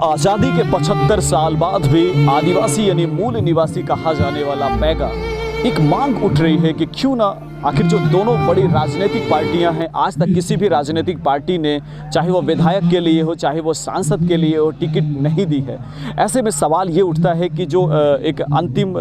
आजादी के 75 साल बाद भी आदिवासी यानी मूल निवासी कहा जाने वाला बैगा एक मांग उठ रही है कि क्यों ना आखिर जो दोनों बड़ी राजनीतिक पार्टियां हैं, आज तक किसी भी राजनीतिक पार्टी ने चाहे वो विधायक के लिए हो चाहे वो सांसद के लिए हो टिकट नहीं दी है। ऐसे में सवाल ये उठता है कि जो एक अंतिम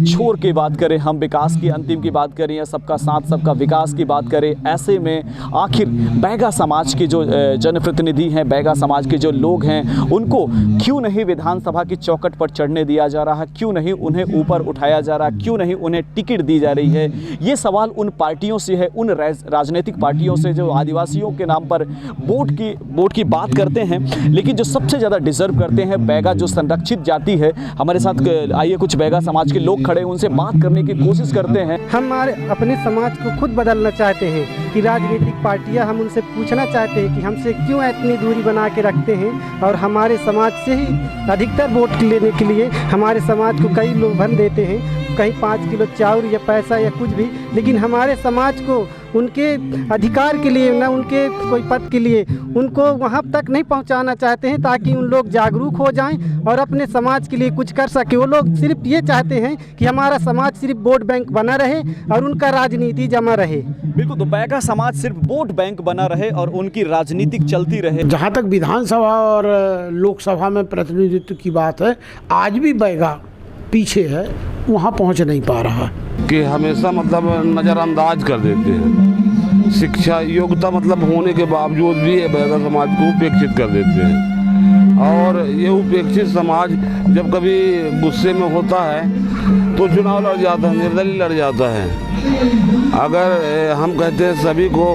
छोर की बात करें, हम विकास की अंतिम की बात करें या सबका साथ सबका विकास की बात करें, ऐसे में आखिर बैगा समाज के जो जनप्रतिनिधि हैं, बैगा समाज के जो लोग हैं, उनको क्यों नहीं विधानसभा की चौखट पर चढ़ने दिया जा रहा, क्यों नहीं उन्हें ऊपर उठाया जा रहा, क्यों नहीं उन्हें टिकट दी जा रही है। ये सवाल उन पार्टियों से है, उन राजनीतिक पार्टियों से जो आदिवासियों के नाम पर वोट की बात करते हैं, लेकिन जो सबसे ज़्यादा डिजर्व करते हैं बैगा जो संरक्षित जाति है। हमारे साथ आइए कुछ बैगा समाज के लोग खड़े हैं, उनसे बात करने की कोशिश करते हैं। हमारे अपने समाज को खुद बदलना चाहते हैं कि राजनीतिक पार्टियां, हम उनसे पूछना चाहते हैं कि हमसे क्यों इतनी दूरी बना के रखते हैं और हमारे समाज से ही अधिकतर वोट लेने के लिए हमारे समाज को कई लोभन देते हैं, कहीं 5 किलो चावल या पैसा या कुछ भी, लेकिन हमारे समाज को उनके अधिकार के लिए ना उनके कोई पद के लिए उनको वहाँ तक नहीं पहुँचाना चाहते हैं ताकि उन लोग जागरूक हो जाएं और अपने समाज के लिए कुछ कर सके। वो लोग सिर्फ ये चाहते हैं कि हमारा समाज सिर्फ वोट बैंक बना रहे और उनका राजनीति जमा रहे। बिल्कुल, तो बैगा समाज सिर्फ वोट बैंक बना रहे और उनकी राजनीतिक चलती रहे। जहाँ तक विधानसभा और लोकसभा में प्रतिनिधित्व की बात है, आज भी बैगा पीछे है, वहाँ पहुँच नहीं पा रहा कि हमेशा मतलब नज़रअंदाज कर देते हैं। शिक्षा योग्यता मतलब होने के बावजूद भी ये बैगा समाज को उपेक्षित कर देते हैं। और ये उपेक्षित समाज जब कभी गुस्से में होता है तो चुनाव लड़ जाता है, निर्दलीय लड़ जाता है। अगर हम कहते हैं सभी को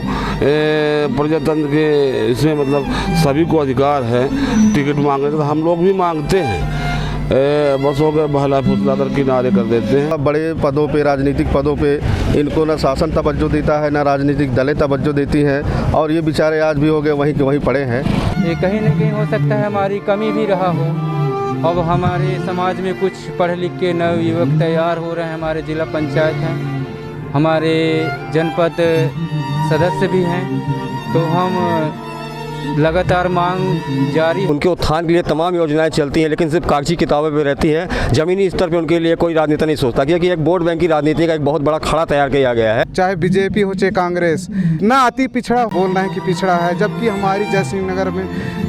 प्रजातंत्र के इसमें मतलब सभी को अधिकार है टिकट मांगने का, तो हम लोग भी मांगते हैं। बस हो गए बहला फुसला कर किनारे कर देते हैं। बड़े पदों पे, राजनीतिक पदों पे इनको ना शासन तवज्जो देता है, ना राजनीतिक दलें तवज्जो देती हैं, और ये बेचारे आज भी हो गए वहीं के वहीं पड़े हैं। ये कहीं न कहीं हो सकता है हमारी कमी भी रहा हो। अब हमारे समाज में कुछ पढ़ लिख के नव युवक तैयार हो रहे हैं। हमारे जिला पंचायत हैं, हमारे जनपद सदस्य भी हैं, तो हम लगातार मांग जारी। उनके उत्थान के लिए तमाम योजनाएं चलती हैं, लेकिन सिर्फ कागजी किताबें पे रहती हैं। ज़मीनी स्तर पे उनके लिए कोई राजनीति नहीं सोचता, क्योंकि एक वोट बैंक की राजनीति का एक बहुत बड़ा खड़ा तैयार किया गया है। चाहे बीजेपी हो चाहे कांग्रेस, ना अति पिछड़ा बोल रहे हैं कि पिछड़ा है, जबकि हमारी जयसिंह नगर में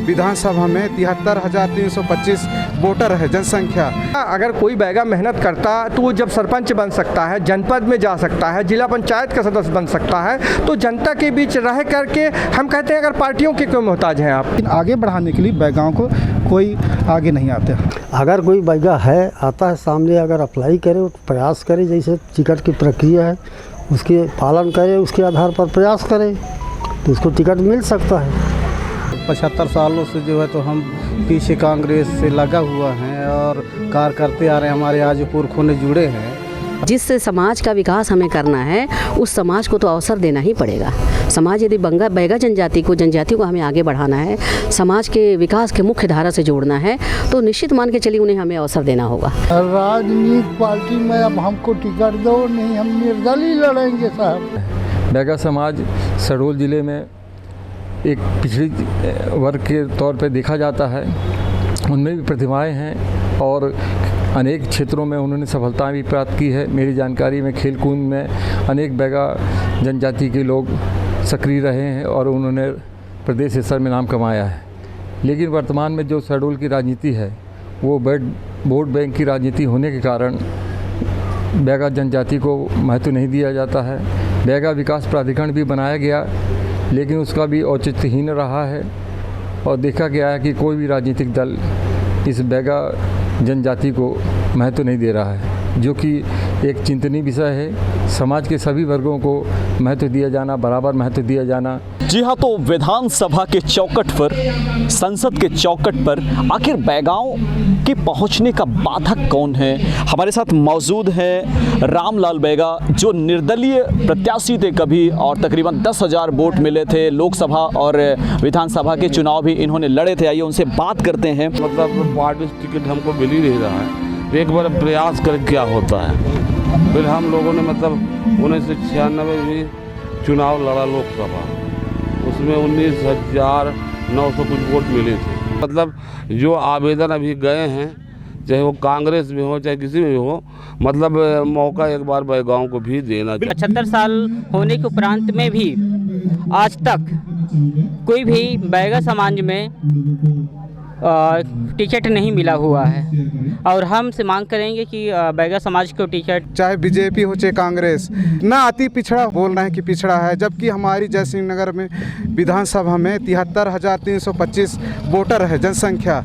विधानसभा में 73,325 वोटर है जनसंख्या। अगर कोई बैगा मेहनत करता तो वो जब सरपंच बन सकता है, जनपद में जा सकता है, जिला पंचायत का सदस्य बन सकता है, तो जनता के बीच रह करके हम कहते हैं अगर पार्टियों के क्यों मोहताज हैं आप। आगे बढ़ाने के लिए बैगाओं को कोई आगे नहीं आते। अगर कोई बैगा है आता है सामने, अगर अप्लाई करे, प्रयास करे, जैसे टिकट की प्रक्रिया है उसके पालन करे, उसके आधार पर प्रयास करे तो उसको टिकट मिल सकता है। 75 सालों से जो है तो हम पीछे कांग्रेस से लगा हुआ हैं और कार्य करते आ रहे हैं। हमारे आज पुरखों ने जुड़े हैं। जिस समाज का विकास हमें करना है उस समाज को तो अवसर देना ही पड़ेगा। समाज यदि बैगा जनजाति को हमें आगे बढ़ाना है, समाज के विकास के मुख्य धारा से जोड़ना है, तो निश्चित मान के चलिए उन्हें हमें अवसर देना होगा। राजनीतिक पार्टी में अब हमको टिकट दो, नहीं हम निर्दलीय लड़ेंगे साहब। बैगा समाज शहडोल ज़िले में एक पिछड़ी वर्ग के तौर पे देखा जाता है। उनमें भी प्रतिभाएं हैं और अनेक क्षेत्रों में उन्होंने सफलताएं भी प्राप्त की है। मेरी जानकारी में खेलकूद में अनेक बैगा जनजाति के लोग सक्रिय रहे हैं और उन्होंने प्रदेश स्तर में नाम कमाया है। लेकिन वर्तमान में जो शहडोल की राजनीति है वो वोट बैंक की राजनीति होने के कारण बैगा जनजाति को महत्व नहीं दिया जाता है। बैगा विकास प्राधिकरण भी बनाया गया, लेकिन उसका भी औचित्यहीन रहा है और देखा गया है कि कोई भी राजनीतिक दल इस बैगा जनजाति को महत्व नहीं दे रहा है, जो कि एक चिंतनीय विषय है। समाज के सभी वर्गों को महत्व दिया जाना, बराबर महत्व दिया जाना। जी हाँ, तो विधानसभा के चौखट पर, संसद के चौखट पर आखिर बैगाओं के पहुंचने का बाधक कौन है? हमारे साथ मौजूद हैं रामलाल बैगा, जो निर्दलीय प्रत्याशी थे कभी और तकरीबन 10,000 वोट मिले थे। लोकसभा और विधानसभा के चुनाव भी इन्होंने लड़े थे। आइए उनसे बात करते हैं। मतलब पार्टी टिकट हमको मिल ही नहीं रहा है, एक बार प्रयास कर क्या होता है। फिर हम लोगों ने मतलब 1996 में भी चुनाव लड़ा लोकसभा, उसमें 19,900 कुछ वोट मिले थे। मतलब जो आवेदन अभी गए हैं, चाहे वो कांग्रेस में हो चाहे किसी में हो, मतलब मौका एक बार बैगांव को भी देना चाहिए। 75 साल होने के उपरांत में भी आज तक कोई भी बैगा समाज में टिकट नहीं मिला हुआ है और हम से मांग करेंगे कि बैगा समाज को टिकट, चाहे बीजेपी हो चाहे कांग्रेस, ना अति पिछड़ा बोल रहे हैं कि पिछड़ा है, जबकि हमारी जयसिंह नगर में विधानसभा में 73,325 वोटर है जनसंख्या।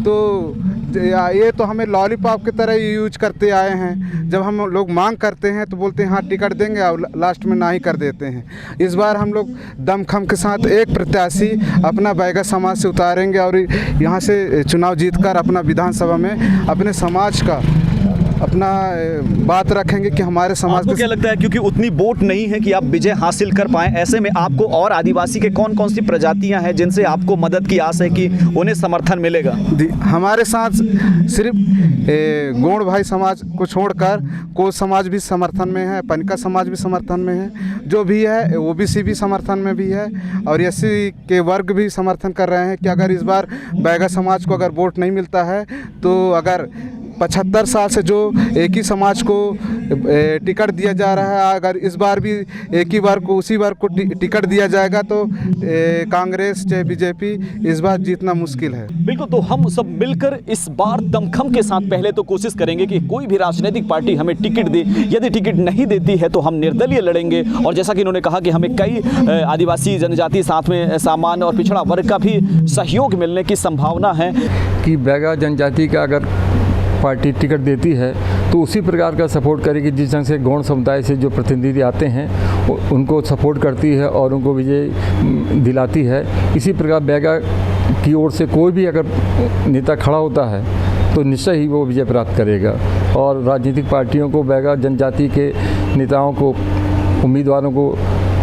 तो ये तो हमें लॉलीपॉप की तरह यूज करते आए हैं। जब हम लोग मांग करते हैं तो बोलते हैं हाँ टिकट देंगे और लास्ट में ना ही कर देते हैं। इस बार हम लोग दमखम के साथ एक प्रत्याशी अपना बैगा समाज से उतारेंगे और यहाँ से चुनाव जीतकर अपना विधानसभा में अपने समाज का अपना बात रखेंगे कि हमारे समाज आपको क्या लगता है, क्योंकि उतनी वोट नहीं है कि आप विजय हासिल कर पाएं, ऐसे में आपको और आदिवासी के कौन कौन सी प्रजातियां हैं जिनसे आपको मदद की आस है कि उन्हें समर्थन मिलेगा? हमारे साथ सिर्फ गोंड भाई समाज को छोड़कर कोच समाज भी समर्थन में है, पनिका समाज भी समर्थन में है, जो भी है ओबीसी भी समर्थन में भी है और एससी के वर्ग भी समर्थन कर रहे हैं कि अगर इस बार बैगा समाज को अगर वोट नहीं मिलता है तो अगर 75 साल से जो एक ही समाज को टिकट दिया जा रहा है, अगर इस बार भी एक ही वर्ग को उसी वर्ग को टिकट दिया जाएगा तो कांग्रेस चाहे बीजेपी इस बार जीतना मुश्किल है। बिल्कुल, तो हम सब मिलकर इस बार दमखम के साथ पहले तो कोशिश करेंगे कि कोई भी राजनीतिक पार्टी हमें टिकट दे। यदि टिकट नहीं देती है तो हम निर्दलीय लड़ेंगे और जैसा कि इन्होंने कहा कि हमें कई आदिवासी जनजाति साथ में सामान्य और पिछड़ा वर्ग का भी सहयोग मिलने की संभावना है कि बैगा जनजाति का अगर पार्टी टिकट देती है तो उसी प्रकार का सपोर्ट करेगी जिस ढंग से गौड़ समुदाय से जो प्रतिनिधि आते हैं उनको सपोर्ट करती है और उनको विजय दिलाती है। इसी प्रकार बैगा की ओर से कोई भी अगर नेता खड़ा होता है तो निश्चय ही वो विजय प्राप्त करेगा और राजनीतिक पार्टियों को बैगा जनजाति के नेताओं को, उम्मीदवारों को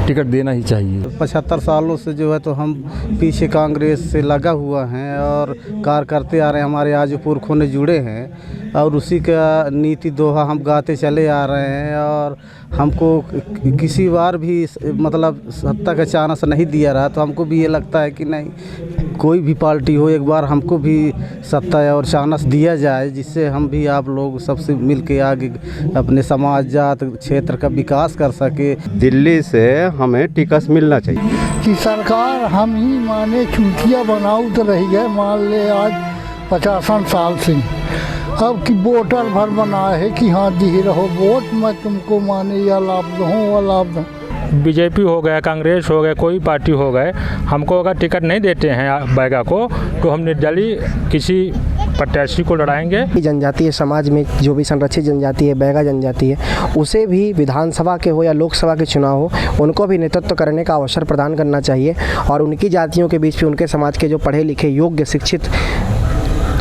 टिकट देना ही चाहिए। 75 सालों से जो है तो हम पीछे कांग्रेस से लगा हुआ हैं और कार्य करते आ रहे हैं, हमारे आज पुरखों ने जुड़े हैं और उसी का नीति दोहा हम गाते चले आ रहे हैं और हमको किसी बार भी मतलब सत्ता का चांस नहीं दिया रहा, तो हमको भी ये लगता है कि नहीं कोई भी पार्टी हो एक बार हमको भी सत्ता और चांस दिया जाए जिससे हम भी आप लोग सबसे मिल के आगे अपने समाज जात क्षेत्र का विकास कर सके। दिल्ली से हमें टिकट मिलना चाहिए कि सरकार हम ही माने चूतिया बनाऊ तो रह गए, मान ले आज 50 साल से अब कि वोटर भर बना है कि हाँ दी रहो वोट, मैं तुमको माने या लाभ दूँ या लाभ दूँ। बीजेपी हो गया, कांग्रेस हो गया, कोई पार्टी हो गए, हमको अगर टिकट नहीं देते हैं बैगा को तो हम निर्दलीय किसी प्रत्याशी को लड़ाएंगे। जनजातीय समाज में जो भी संरक्षित जनजाति है, बैगा जनजाति है, उसे भी विधानसभा के हो या लोकसभा के चुनाव हो उनको भी नेतृत्व करने का अवसर प्रदान करना चाहिए और उनकी जातियों के बीच भी उनके समाज के जो पढ़े लिखे योग्य शिक्षित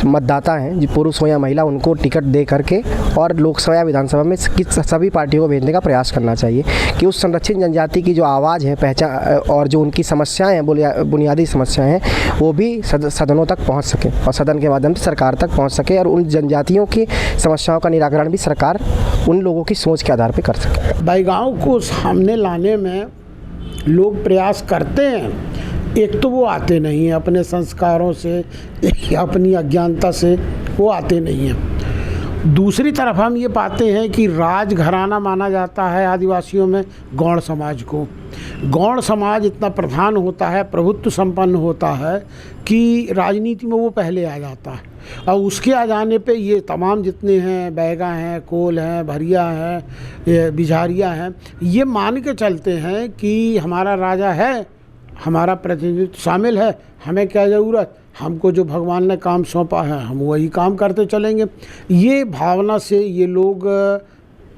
मतदाता हैं, जो पुरुष हो या महिला, उनको टिकट दे करके और लोकसभा या विधानसभा में सभी पार्टियों को भेजने का प्रयास करना चाहिए कि उस संरक्षित जनजाति की जो आवाज़ है, पहचान और जो उनकी समस्याएं हैं, बुनियादी समस्याएं हैं, वो भी सदनों तक पहुंच सके और सदन के माध्यम से सरकार तक पहुंच सके और उन जनजातियों की समस्याओं का निराकरण भी सरकार उन लोगों की सोच के आधार पर कर सके। बैगाओं को सामने लाने में लोग प्रयास करते हैं, एक तो वो आते नहीं हैं अपने संस्कारों से या अपनी अज्ञानता से, वो आते नहीं हैं। दूसरी तरफ हम ये पाते हैं कि राजघराना माना जाता है आदिवासियों में गौड़ समाज को। गौड़ समाज इतना प्रधान होता है, प्रभुत्व संपन्न होता है कि राजनीति में वो पहले आ जाता है और उसके आ जाने पे ये तमाम जितने हैं बैगा हैं, कोल हैं, भरिया हैं, ये बिझारिया हैं, ये मान के चलते हैं कि हमारा राजा है, हमारा प्रतिनिधित्व शामिल है, हमें क्या ज़रूरत, हमको जो भगवान ने काम सौंपा है हम वही काम करते चलेंगे। ये भावना से ये लोग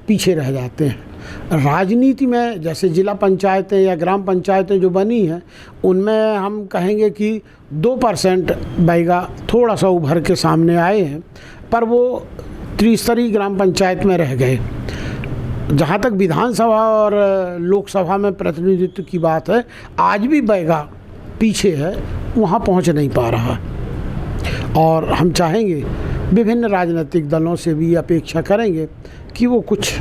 पीछे रह जाते हैं। राजनीति में जैसे जिला पंचायतें या ग्राम पंचायतें जो बनी हैं उनमें हम कहेंगे कि 2% बैगा थोड़ा सा उभर के सामने आए हैं, पर वो त्रिस्तरीय ग्राम पंचायत में रह गए। जहाँ तक विधानसभा और लोकसभा में प्रतिनिधित्व की बात है, आज भी बैगा पीछे है, वहाँ पहुँच नहीं पा रहा और हम चाहेंगे विभिन्न राजनीतिक दलों से भी अपेक्षा करेंगे कि वो कुछ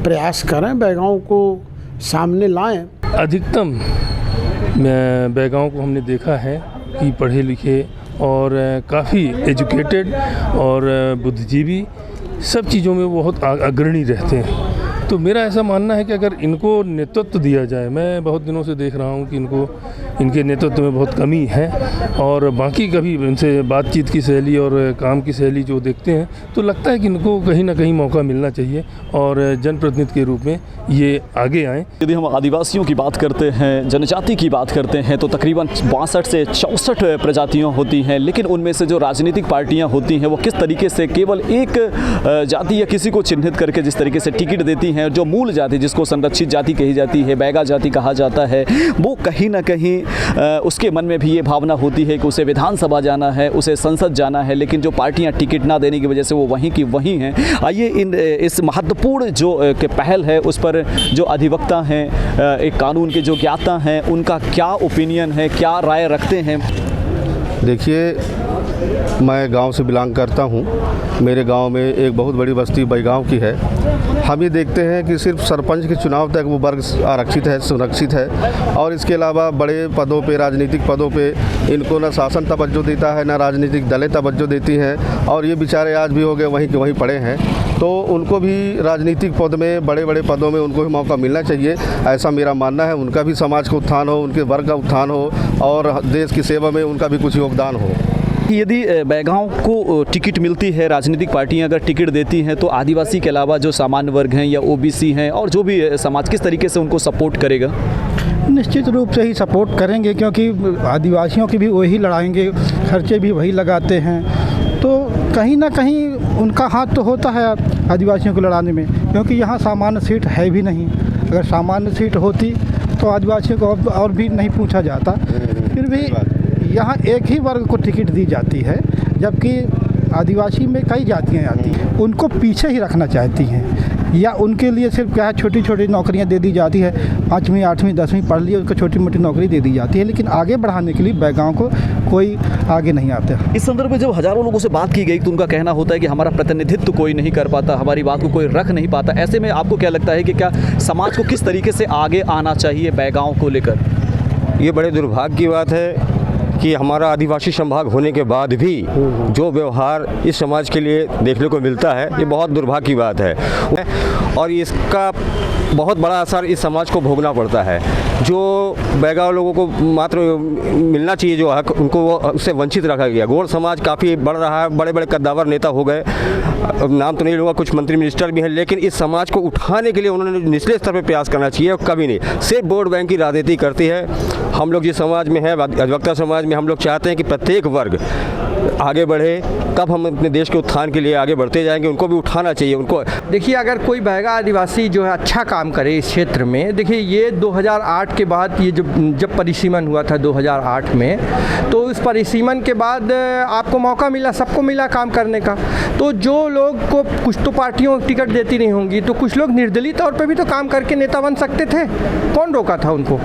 प्रयास करें, बैगाओं को सामने लाएं। अधिकतम बैगाओं को हमने देखा है कि पढ़े लिखे और काफ़ी एजुकेटेड और बुद्धिजीवी, सब चीज़ों में वो बहुत अग्रणी रहते हैं। तो मेरा ऐसा मानना है कि अगर इनको नेतृत्व दिया जाए, मैं बहुत दिनों से देख रहा हूँ कि इनके नेतृत्व में बहुत कमी है, और बाकी कभी इनसे बातचीत की शैली और काम की शैली जो देखते हैं तो लगता है कि इनको कहीं ना कहीं मौका मिलना चाहिए और जनप्रतिनिधि के रूप में ये आगे आएँ। यदि हम आदिवासियों की बात करते हैं, जनजाति की बात करते हैं, तो तकरीबन 62 से 64 प्रजातियाँ होती हैं, लेकिन उनमें से जो राजनीतिक पार्टियाँ होती हैं वो किस तरीके से केवल एक जाति या किसी को चिन्हित करके जिस तरीके से टिकट देती हैं, जो मूल जाति जिसको संरक्षित जाति कही जाती है, बैगा जाति कहा जाता है, वो कहीं ना कहीं उसके मन में भी ये भावना होती है कि उसे विधानसभा जाना है, उसे संसद जाना है, लेकिन जो पार्टियां टिकट ना देने की वजह से वो वहीं की वहीं हैं। आइए इस महत्वपूर्ण जो पहल है उस पर जो अधिवक्ता हैं, एक कानून के जो ज्ञाता हैं, उनका क्या ओपिनियन है, क्या राय रखते हैं। देखिए, मैं गांव से बिलोंग करता हूं। मेरे गांव में एक बहुत बड़ी बस्ती बैगांव की है। हम ये देखते हैं कि सिर्फ सरपंच के चुनाव तक वो वर्ग आरक्षित है, सुरक्षित है, और इसके अलावा बड़े पदों पे, राजनीतिक पदों पे इनको ना शासन तवज्जो देता है, ना राजनीतिक दलें तवज्जो देती हैं, और ये बेचारे आज भी हो गए वहीं के वहीं पड़े हैं। तो उनको भी राजनीतिक पद में, बड़े बड़े पदों में उनको भी मौका मिलना चाहिए, ऐसा मेरा मानना है। उनका भी समाज का उत्थान हो, उनके वर्ग का उत्थान हो, और देश की सेवा में उनका भी कुछ योगदान हो। यदि बैगांव को टिकट मिलती है, राजनीतिक पार्टियां अगर टिकट देती हैं, तो आदिवासी के अलावा जो सामान्य वर्ग हैं या ओबीसी हैं और जो भी समाज किस तरीके से उनको सपोर्ट करेगा? निश्चित रूप से ही सपोर्ट करेंगे, क्योंकि आदिवासियों की भी वही लड़ाएंगे, खर्चे भी वही लगाते हैं, तो कहीं ना कहीं उनका हाथ तो होता है आदिवासियों को लड़ाने में, क्योंकि यहाँ सामान्य सीट है भी नहीं। अगर सामान्य सीट होती तो आदिवासियों को और भी नहीं पूछा जाता। फिर भी यहाँ एक ही वर्ग को टिकट दी जाती है, जबकि आदिवासी में कई जातियाँ आती हैं, उनको पीछे ही रखना चाहती हैं, या उनके लिए सिर्फ क्या है, छोटी छोटी नौकरियाँ दे दी जाती है। 5वीं 8वीं 10वीं पढ़ ली, उसको छोटी मोटी नौकरी दे दी जाती है, लेकिन आगे बढ़ाने के लिए बैगांव को कोई आगे नहीं आता। इस संदर्भ में जब हजारों लोगों से बात की गई तो उनका कहना होता है कि हमारा प्रतिनिधित्व कोई नहीं कर पाता, हमारी बात को कोई रख नहीं पाता। ऐसे में आपको क्या लगता है कि क्या समाज को किस तरीके से आगे आना चाहिए बैगांव को लेकर? ये बड़े दुर्भाग्य की बात है कि हमारा आदिवासी संभाग होने के बाद भी जो व्यवहार इस समाज के लिए देखने को मिलता है, ये बहुत दुर्भाग्य की बात है, और इसका बहुत बड़ा असर इस समाज को भोगना पड़ता है। जो बैगांव लोगों को मात्र मिलना चाहिए जो हक, उनको वो उससे वंचित रखा गया। गौड़ समाज काफ़ी बढ़ रहा है, बड़े बड़े कद्दावर नेता हो गए, नाम तो नहीं लूँगा, कुछ मंत्री मिनिस्टर भी हैं, लेकिन इस समाज को उठाने के लिए उन्होंने निचले स्तर पर प्रयास करना चाहिए, और कभी नहीं। सिर्फ वोट बैंक की राजनीति करती है। हम लोग जिस समाज में हैं, अधिवक्ता समाज में, हम लोग चाहते हैं कि प्रत्येक वर्ग आगे बढ़े, तब हम अपने देश के उत्थान के लिए आगे बढ़ते जाएंगे। उनको भी उठाना चाहिए। उनको देखिए, अगर कोई बैगा आदिवासी जो है अच्छा काम करे इस क्षेत्र में, देखिए ये 2008 के बाद ये जब परिसीमन हुआ था 2008 में, तो उस परिसीमन के बाद आपको मौका मिला, सबको मिला काम करने का। तो जो लोग को कुछ तो पार्टियों टिकट देती नहीं होंगी, तो कुछ लोग निर्दलीय तौर पर भी तो काम करके नेता बन सकते थे। कौन रोका था उनको?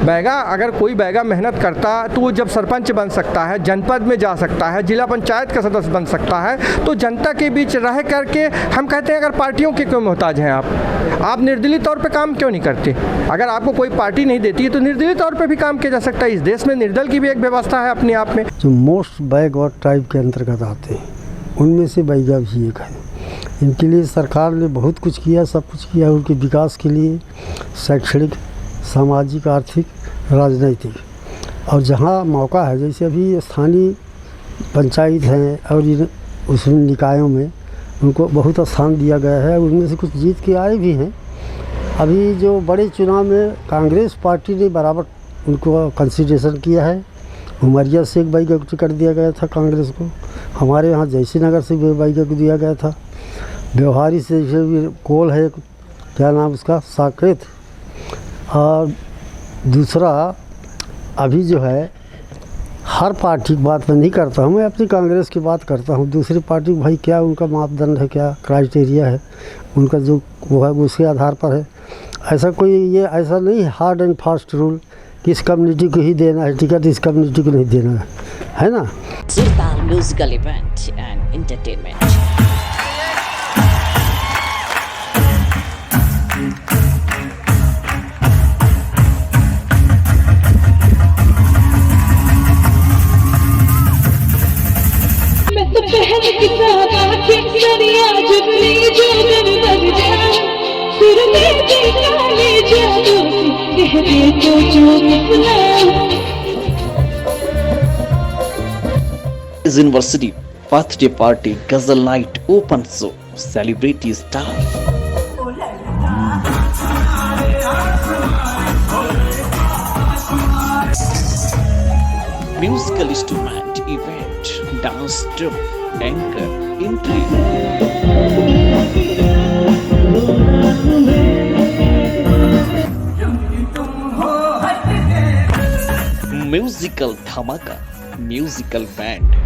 बैगा, अगर कोई बैगा मेहनत करता तो वो जब सरपंच बन सकता है, जनपद में जा सकता है, जिला पंचायत का सदस्य बन सकता है, तो जनता के बीच रह करके हम कहते हैं अगर पार्टियों के क्यों मोहताज हैं आप निर्दलीय तौर पे काम क्यों नहीं करते? अगर आपको कोई पार्टी नहीं देती है तो निर्दलीय तौर पे भी काम किया जा सकता है। इस देश में निर्दल की भी एक व्यवस्था है अपने आप में। जो मोस्ट बैकवर्ड टाइप के अंतर्गत आते हैं उनमें से बैगा भी एक है। इनके लिए सरकार ने बहुत कुछ किया, सब कुछ किया उनके विकास के लिए, शैक्षणिक, सामाजिक, आर्थिक, राजनीतिक, और जहाँ मौका है, जैसे अभी स्थानीय पंचायत हैं और उस निकायों में उनको बहुत स्थान दिया गया है, उनमें से कुछ जीत के आए भी हैं। अभी जो बड़े चुनाव में कांग्रेस पार्टी ने बराबर उनको कंसिडरेशन किया है। उमरिया से एक बैगा को टिकट दिया गया था कांग्रेस को, हमारे यहाँ जयसी नगर से भी बैगा को दिया गया था, व्यवहारी से जैसे भी कोल है, क्या नाम उसका, साकेत, और दूसरा अभी जो है हर पार्टी की बात मैं नहीं करता हूँ, मैं अपनी कांग्रेस की बात करता हूँ। दूसरी पार्टी भाई क्या उनका मापदंड है, क्या क्राइटेरिया है उनका, जो वो है उसके आधार पर है। ऐसा कोई ये ऐसा नहीं है हार्ड एंड फास्ट रूल कि इस कम्युनिटी को ही देना है टिकट, इस कम्युनिटी को नहीं देना है ना। Musical event and entertainment. University birthday party Ghazal night open show celebrity star. Musical instrument event, dance troupe, anchor, entry. Musical dhamaka, musical band.